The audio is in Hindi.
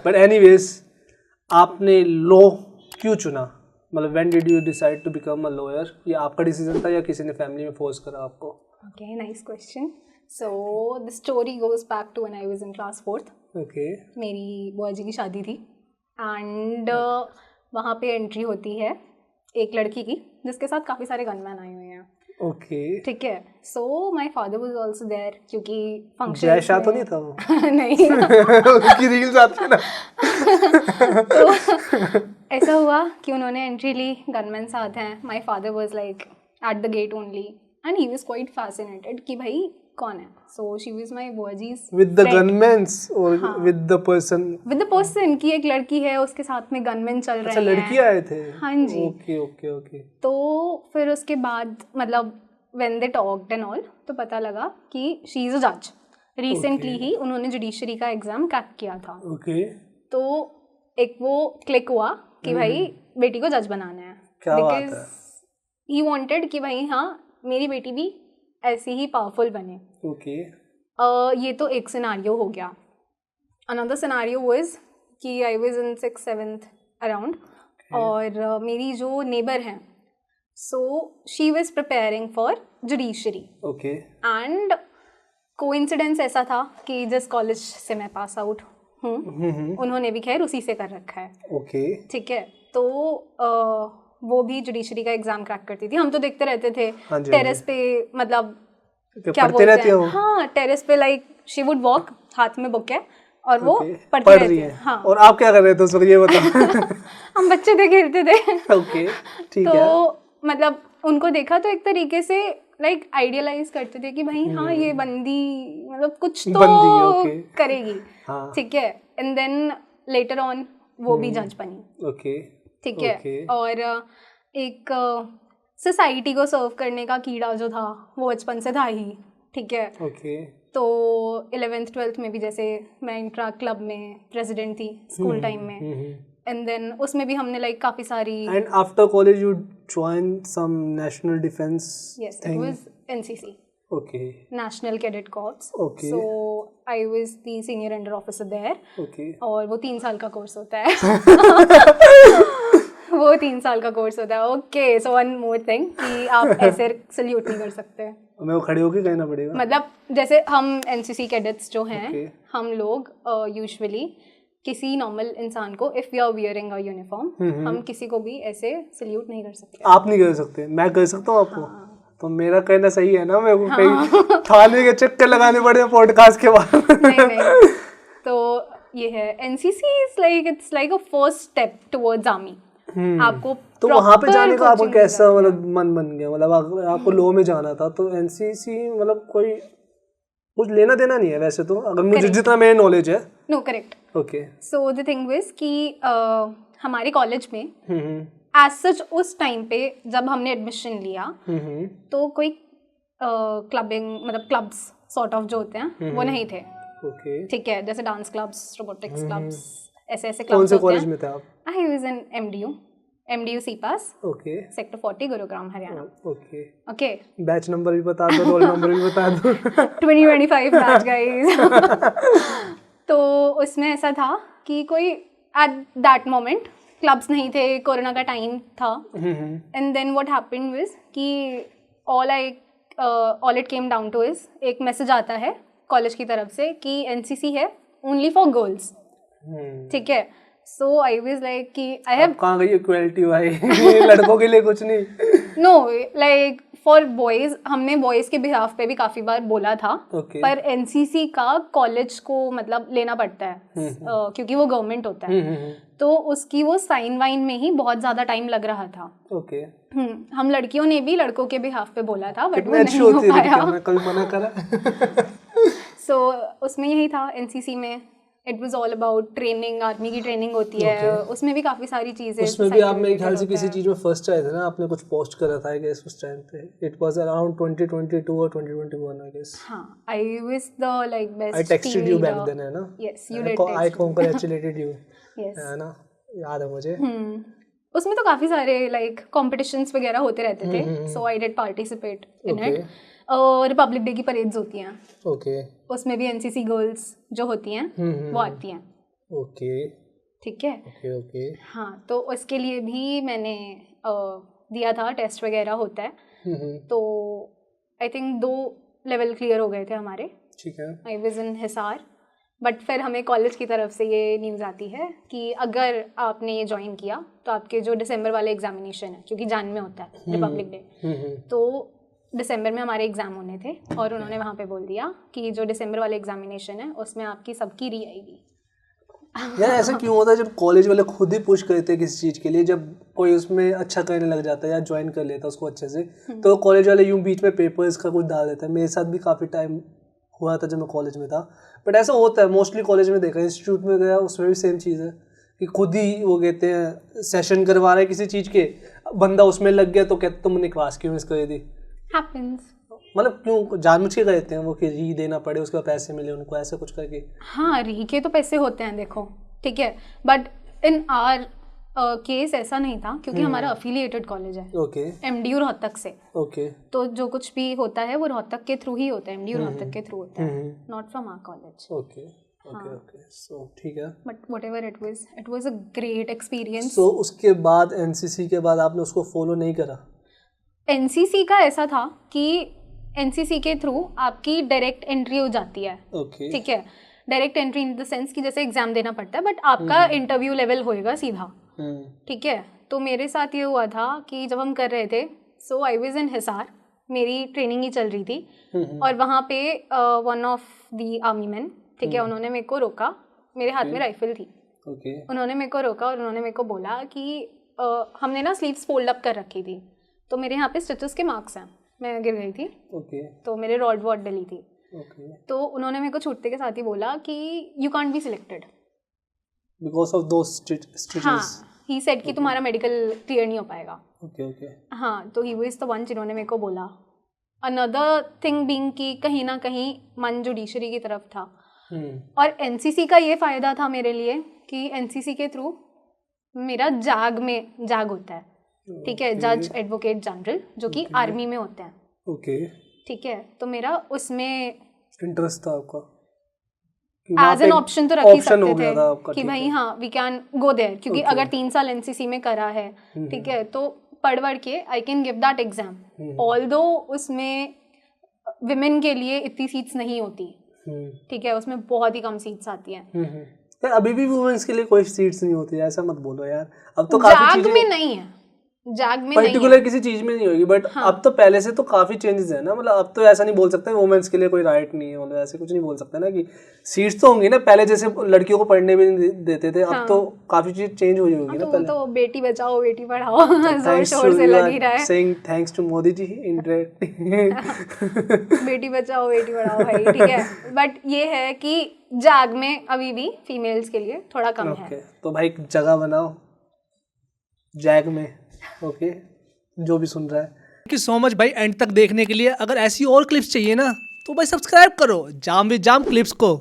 बट एनीवेज, आपने लॉ क्यों चुना? मतलब when did you decide to become a lawyer? ये आपका डिसीजन था या किसी ने फैमिली में फोर्स करा आपको? Okay, nice question. So the story goes back to when I was in class 4th. Okay. मेरी बुआ जी की शादी थी एंड वहाँ पे एंट्री होती है एक लड़की की जिसके साथ काफ़ी सारे गनमैन आए हुए हैं. ओके. ठीक है. So my father was also there क्योंकि फंक्शन जय शाह तो नहीं था वो? नहीं. उसकी रील्स आती है ना. तो ऐसा हुआ कि उन्होंने एंट्री ली, गनमैन साथ हैं. My father was like at the get only and he was quite fascinated कि भाई कौन है. सो शी वाज माय बुआ जी's विद द गनमैन्स और विद द पर्सन की एक लड़की है, उसके साथ में गनमैन चल रहे हैं. अच्छा, लड़की आए थे. हाँ जी. Okay okay okay. तो फिर उसके बाद मतलब when they talked and all तो पता लगा कि शी इज अ जज. रिसेंटली ही उन्होंने जुडिशरी का एग्जाम क्रैक किया था. ओके. तो एक वो क्लिक हुआ कि भाई बेटी को जज बनाना है. क्या बात है. ही वांटेड कि भाई हाँ मेरी बेटी भी ऐसी ही पावरफुल बने. ओके. ये तो एक सिनारियो हो गया. अनदर सिनारियो वाज कि आई was in 6th 7th around और मेरी जो नेबर हैं so she was preparing for judiciary. Okay. And coincidence ऐसा था कि जिस कॉलेज से मैं पास आउट हूँ उन्होंने भी खैर उसी से कर रखा है. ओके. ठीक है. तो वो भी जुडिशरी का एग्जाम क्रैक करती थी. हम तो देखते रहते थे टेरेस पे, मतलब क्या बोलते हैं, हाँ टेरेस पे लाइक शी वुड वॉक, हाथ में बुक है और वो पढ़ती रहती है. हाँ. और आप क्या कर रहे थे उस वक्त, ये बताओ. हम बच्चे थे, खेलते थे. ओके, ठीक है. तो मतलब उनको देखा तो एक तरीके से लाइक आइडियलाइज करते थे कि भाई हाँ ये बंदी मतलब कुछ तो करेगी. ठीक है. एंड देन लेटर ऑन वो भी जज बनी. ओके. ठीक है. और एक सोसाइटी को सर्व करने का कीड़ा जो था वो बचपन से था ही. ठीक है. ओके. तो 11th 12th में भी जैसे मैं इंट्रा क्लब में प्रेसिडेंट थी स्कूल टाइम में. एंड देन उसमें भी हमने लाइक काफी सारी. And after college you join some national defence? Yes, it was NCC. Okay. National cadet corps. Okay. So I was the senior under officer there. Okay. और वो 3 साल का कोर्स होता है. वो 3 साल का कोर्स होता है. Okay. So one more thing कि आप ऐसे सल्यूट नहीं कर सकते. मैं वो खड़े होके कहना पड़ेगा. मतलब जैसे हम एनसीसी कैडेट्स जो हैं हम लोग यूजुअली किसी नॉर्मल इंसान को if you are wearing a uniform हम किसी को भी ऐसे सल्यूट नहीं कर सकते. आप नहीं कर सकते, मैं कर सकता हूँ आपको. तो मेरा कहना सही है ना? मेरे को कहीं थाने के चक्कर लगाने पड़े पॉडकास्ट के बाद. नहीं. तो ये है NCC is like it's like a first step towards army. आपको तो वहाँ पे जाने का आपको कैसा मतलब मन बन गया? मतलब अगर आपको लॉ में जाना था तो एनसीसी मतलब कोई कुछ लेना देना नहीं है वैसे तो, अगर मुझे जितना मेरा नॉलेज है. No, correct. Okay. So the thing was कि हमारे कॉलेज में एज सच उस टाइम पे जब हमने एडमिशन लिया तो कोई क्लबिंग मतलब क्लब्स सॉर्ट ऑफ जो होते हैं वो नहीं थे. ओके. ठीक है. जैसे डांस क्लब्स, रोबोटिक्स क्लब्स, ऐसे ऐसे क्लब्स. कौन से कॉलेज में थे आप? आई वाज इन एमडीयू सीपास. Okay. Sector 40 Gurugram Haryana. Okay. Okay. Batch number भी बता दो, रोल नंबर भी बता दो. 2025 बैच गाइस. तो उसमें ऐसा था कि कोई एट दैट मोमेंट क्लब्स नहीं थे, कोरोना का टाइम था. And then what happened was कि all it came down to is एक मैसेज आता है कॉलेज की तरफ से कि एनसीसी है ओनली फॉर गर्ल्स. ठीक है. सो आई वाज लाइक कि आई हैव कहाँ गई इक्वालिटी भाई? लड़कों के लिए कुछ नहीं. नो, लाइक फॉर बॉयज हमने बॉयज के बिहाफ पे भी काफी बार बोला था. पर एनसीसी का कॉलेज को मतलब लेना पड़ता है क्योंकि वो गवर्नमेंट होता है. तो उसकी वो साइन वाइन में ही बहुत ज्यादा टाइम लग रहा था. ओके. हम लड़कियों ने भी लड़कों के बिहाफ पे बोला था बट वो नहीं हो पाया. कल मना करा. सो उसमें यही था एनसीसी में. It was all about training. Army की ट्रेनिंग होती है. उसमें भी काफी सारी चीजें. उसमें भी आप मेरे ख्याल से किसी चीज में फर्स्ट आए थे ना? आपने कुछ पोस्ट करा था आई गेस उस टाइम पे. इट वाज अराउंड 2022 और 2021 आई गेस. हां, I was the like best. I texted you back then, है ना? Yes, you did. I congratulated you. Yes, है ना? याद है मुझे. उसमें तो काफी सारे लाइक कॉम्पिटिशंस वगैरह होते रहते थे. So I did participate in it. Republic day की परेड्स होती हैं. ओके. उसमें भी एनसीसी गर्ल्स जो होती हैं वो आती हैं. ओके ठीक है। Okay okay. हाँ, तो उसके लिए भी मैंने दिया था, टेस्ट वगैरह होता है। तो आई थिंक 2 लेवल क्लियर हो गए थे हमारे। ठीक है। आई वाज इन हिसार, बट फिर हमें कॉलेज की तरफ से ये न्यूज़ आती है कि अगर आपने ये ज्वाइन किया तो आपके जो दिसंबर वाले एग्जामिनेशन है, क्योंकि जान में होता है रिपब्लिक डे, तो दिसंबर में हमारे एग्ज़ाम होने थे और उन्होंने वहाँ पे बोल दिया कि जो दिसंबर वाले एग्जामिनेशन है उसमें आपकी सबकी री आएगी। यार ऐसा क्यों होता है जब कॉलेज वाले खुद ही पुश करते हैं किसी चीज़ के लिए, जब कोई उसमें अच्छा करने लग जाता है या ज्वाइन कर लेता है उसको अच्छे से, तो कॉलेज वाले यूं बीच में पेपर्स का कुछ डाल देता है। मेरे साथ भी काफ़ी टाइम हुआ था जब मैं कॉलेज में था, बट ऐसा होता है मोस्टली कॉलेज में देखा, इंस्टीट्यूट में गया उसमें भी सेम चीज़ है कि खुद ही वो कहते हैं सेशन करवा रहे हैं किसी चीज़ के, बंदा उसमें लग गया तो कहते तुमने क्लास क्यों मिस कर दी। हैपेंस, मतलब क्यों जानबूझ के कहते हैं वो कि री देना पड़े, उसके बाद पैसे मिले उनको, ऐसा कुछ करके। हाँ, री के तो पैसे होते हैं देखो, ठीक है, बट इन आर केस ऐसा नहीं था क्योंकि हमारा अफिलिएटेड कॉलेज है। ओके। एमडीयू रोहतक से। ओके। तो जो कुछ भी होता है वो रोहतक के थ्रू ही होता है, एमडीयू रोहतक के थ्रू होता है, not from our college. Okay okay okay, so ठीक है। But whatever it was a great experience. So उसके बाद एनसीसी के बाद आपने उसको फॉलो नहीं करा? एनसीसी का ऐसा था कि एनसीसी के थ्रू आपकी डायरेक्ट एंट्री हो जाती है। ओके। ठीक है, direct entry in the sense कि जैसे एग्जाम देना पड़ता है, बट आपका इंटरव्यू लेवल होएगा सीधा। ठीक है, तो मेरे साथ ये हुआ था कि जब हम कर रहे थे, सो आई वाज इन हिसार, मेरी ट्रेनिंग ही चल रही थी और वहाँ पे one of the army man, ठीक है, उन्होंने मेरे को रोका, मेरे हाथ में राइफल थी। ओके। उन्होंने मेरे को रोका और उन्होंने मेरे को बोला कि हमने ना स्लीव्स फोल्ड अप कर रखी थी, तो मेरे यहाँ पे स्टिचेस के मार्क्स हैं, मैं गिर गई थी। ओके। तो मेरे रॉड वॉड डली थी। ओके। तो उन्होंने मेरे को छूटते के साथ ही बोला कि you can't be selected because of those stitches. हाँ, ही सेड कि तुम्हारा मेडिकल क्लियर नहीं हो पाएगा। Okay okay. हाँ, तो ही वाज द वन जिन्होंने मेरे को बोला। अनदर थिंग बीइंग कि कहीं ना कहीं मन जुडिशरी की तरफ था। और एनसीसी का ये फ़ायदा था मेरे लिए कि एनसीसी के थ्रू मेरा जाग होता है, ठीक है, जज एडवोकेट जनरल, जो कि आर्मी में होते हैं। ओके। ठीक है, तो मेरा उसमें इंटरेस्ट था आपका, एज एन ऑप्शन तो रख ही सकते थे कि भाई हाँ वी कैन गो देयर, क्योंकि अगर 3 साल एनसीसी में करा है, ठीक है, तो पढ़ के I can give that exam. Although उसमें विमेन के लिए इतनी सीट्स नहीं होती, ठीक है, उसमें बहुत ही कम सीट्स आती हैं। अभी भी वुमेन्स के लिए कोई सीट्स नहीं होती है, ऐसा मत बोलो यार। अब तो काफी चीजें में नहीं है, जाग में पर्टिकुलर किसी चीज में नहीं होगी, बट हाँ। अब तो पहले से तो काफी चेंजेस है ना, मतलब अब तो ऐसा नहीं बोल सकते वुमेन्स के लिए कोई राइट नहीं है, मतलब ऐसे कुछ नहीं बोल सकते ना कि सीट्स तो होंगी ना, पहले जैसे लड़कियों को पढ़ने भी नहीं देते थे, हाँ। अब तो काफी चीज चेंज हुई होगी ना। पहले तो बेटी बचाओ बेटी पढ़ाओ जोर शोर से लगी रहा है, saying thanks to Modi ji Beti Bachao Beti Padhao भाई, ठीक है, बट ये है कि जाग में अभी भी फीमेल्स के लिए थोड़ा कम है। तो भाई जगह बनाओ जैग में। ओके, जो भी सुन रहा है, थैंक यू सो मच भाई एंड तक देखने के लिए। अगर ऐसी और क्लिप्स चाहिए ना तो भाई सब्सक्राइब करो जाम विद जाम क्लिप्स को।